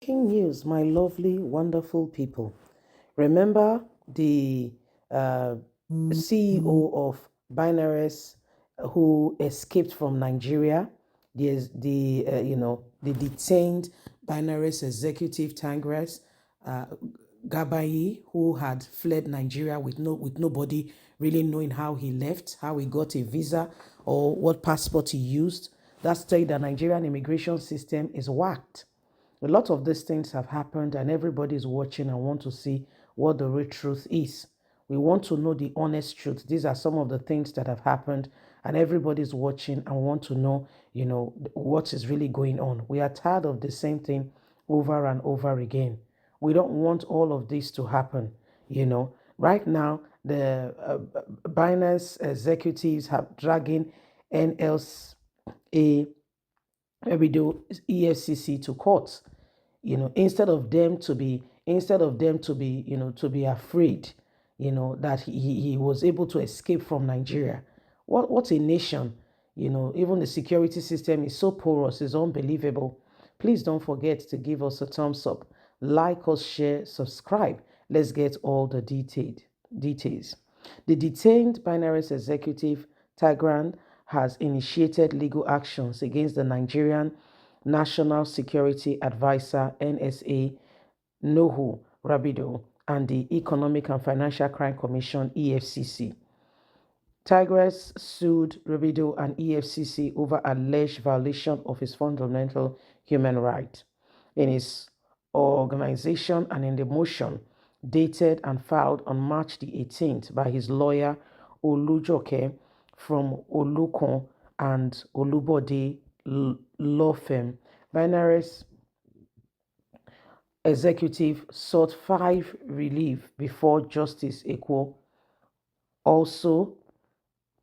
Breaking news, my lovely, wonderful people. Remember the CEO of Binance who escaped from Nigeria, the detained Binance executive Tigres Gabayi, who had fled Nigeria with nobody really knowing how he left, how he got a visa, or what passport he used. That's saying the Nigerian immigration system is whacked. A lot of these things have happened, and everybody is watching and want to see what the real truth is. We want to know the honest truth. These are some of the things that have happened, and everybody's watching and want to know, what is really going on. We are tired of the same thing over and over again. We don't want all of this to happen. Right now, the Binance executives have dragging NLSA, Ribadu, Efcc to court. Instead of them to be afraid, that he was able to escape from Nigeria. What a nation. Even the security system is so porous, it's unbelievable. Please don't forget to give us a thumbs up, like us, share, subscribe. Let's get all the details. The detained Binance executive Tigran has initiated legal actions against the Nigerian National Security Advisor (NSA) Nuhu Ribadu and the Economic and Financial Crime Commission (EFCC). Tigres sued Ribadu and EFCC over alleged violation of his fundamental human right. In his organization and in the motion dated and filed on March the 18th by his lawyer Olujoke from Olukon and Olubode law firm, Binance executive sought 5 relief before Justice Ekwo. Also,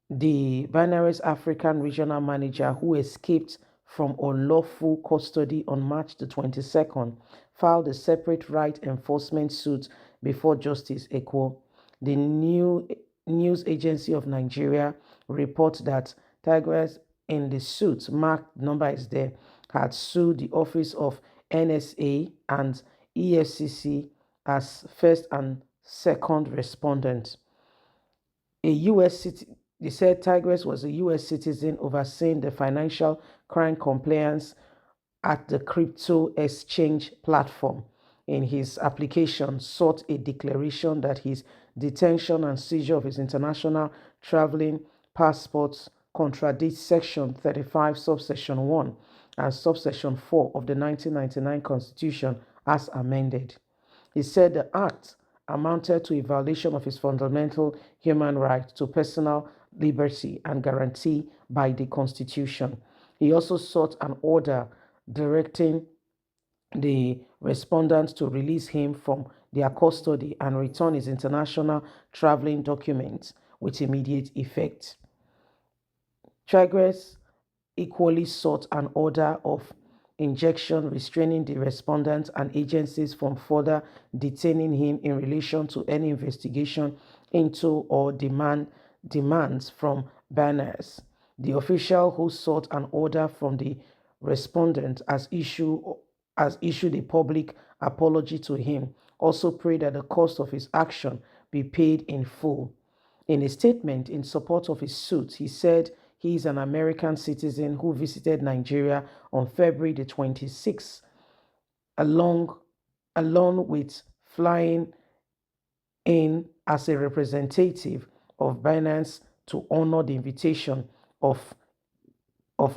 the Binance African regional manager who escaped from unlawful custody on March the 22nd filed a separate right enforcement suit before Justice Ekwo. The new news agency of Nigeria reports that Tigres in the suit, marked number is there, had sued the office of NSA and EFCC as first and second respondents. A U.S. citizen, they said Tigres was a U.S. citizen overseeing the financial crime compliance at the crypto exchange platform. In his application, sought a declaration that his detention and seizure of his international traveling passports contradicts Section 35, subsection 1 and subsection 4 of the 1999 Constitution as amended. He said the act amounted to a violation of his fundamental human right to personal liberty and guarantee by the Constitution. He also sought an order directing the respondents to release him from their custody and return his international traveling documents with immediate effect. Tigres equally sought an order of injunction restraining the respondents and agencies from further detaining him in relation to any investigation into or demands from Binance. The official who sought an order from the respondent has issued a public apology to him, also prayed that the cost of his action be paid in full. In a statement in support of his suit, he said he is an American citizen who visited Nigeria on February the 26th, along with flying in as a representative of Binance to honor the invitation of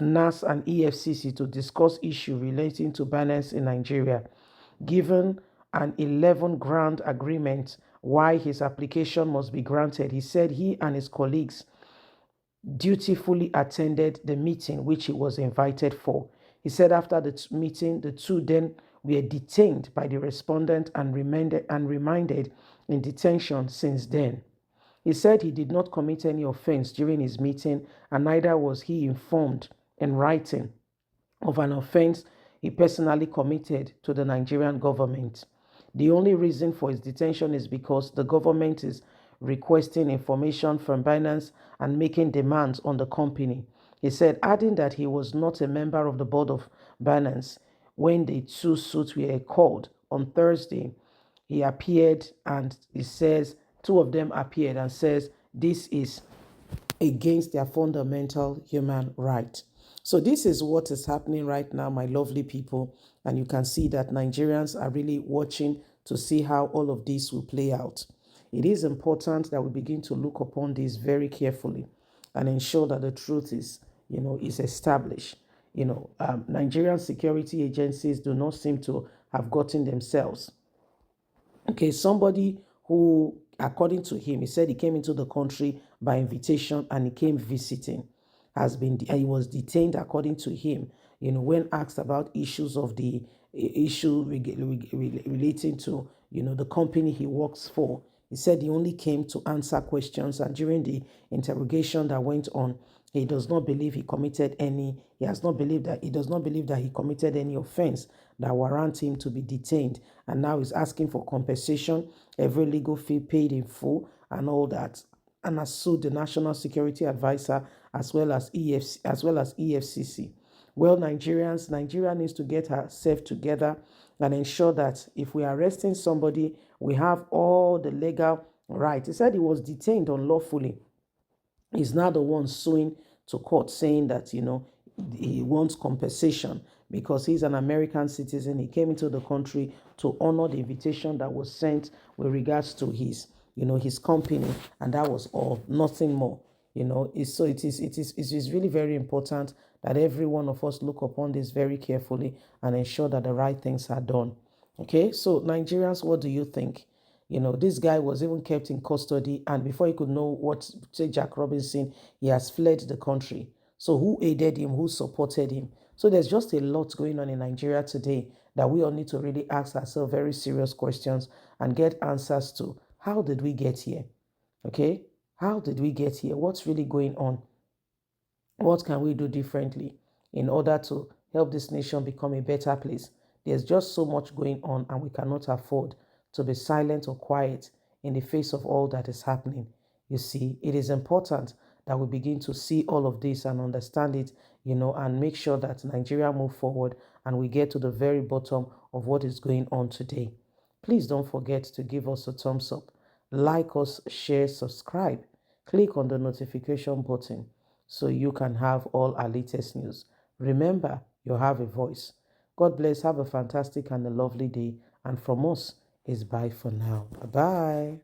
NAS and EFCC to discuss issues relating to Binance in Nigeria. Given an 11-ground agreement why his application must be granted, he said he and his colleagues dutifully attended the meeting which he was invited for. He said after the meeting, the two then were detained by the respondent and remanded in detention since then. He said he did not commit any offense during his meeting, and neither was he informed in writing of an offense he personally committed to the Nigerian government. The only reason for his detention is because the government is requesting information from Binance and making demands on the company. He said, adding that he was not a member of the board of Binance when the two suits were called on Thursday, he appeared and he says, two of them appeared and says, this is against their fundamental human right. So this is what is happening right now, my lovely people. And you can see that Nigerians are really watching to see how all of this will play out. It is important that we begin to look upon this very carefully and ensure that the truth is established. Nigerian security agencies do not seem to have gotten themselves. Okay, somebody who, according to him, he said he came into the country by invitation and he came visiting, he was detained according to him, when asked about issues of the issue relating to, the company he works for. He said he only came to answer questions, and during the interrogation that went on, he does not believe he committed any, he does not believe that he committed any offense that warrant him to be detained. And now he's asking for compensation, every legal fee paid in full, and all that. And has sued the National Security Advisor as well as EFCC. Well, Nigeria needs to get herself together and ensure that if we are arresting somebody, we have all the legal right. He said he was detained unlawfully. He's now the one suing to court saying that, he wants compensation because he's an American citizen. He came into the country to honor the invitation that was sent with regards to his company, and that was all, nothing more. It is really very important that every one of us look upon this very carefully and ensure that the right things are done. Okay, so Nigerians, what do you think? This guy was even kept in custody, and before he could know what say Jack Robinson, he has fled the country. So who aided him? Who supported him? So there's just a lot going on in Nigeria today that we all need to really ask ourselves very serious questions and get answers to. How did we get here? Okay, how did we get here? What's really going on? What can we do differently in order to help this nation become a better place? There's just so much going on, and we cannot afford to be silent or quiet in the face of all that is happening. You see, it is important that we begin to see all of this and understand it, and make sure that Nigeria move forward and we get to the very bottom of what is going on today. Please don't forget to give us a thumbs up, like us, share, subscribe, click on the notification button so you can have all our latest news. Remember, you have a voice. God bless. Have a fantastic and a lovely day. And from us is bye for now. Bye-bye.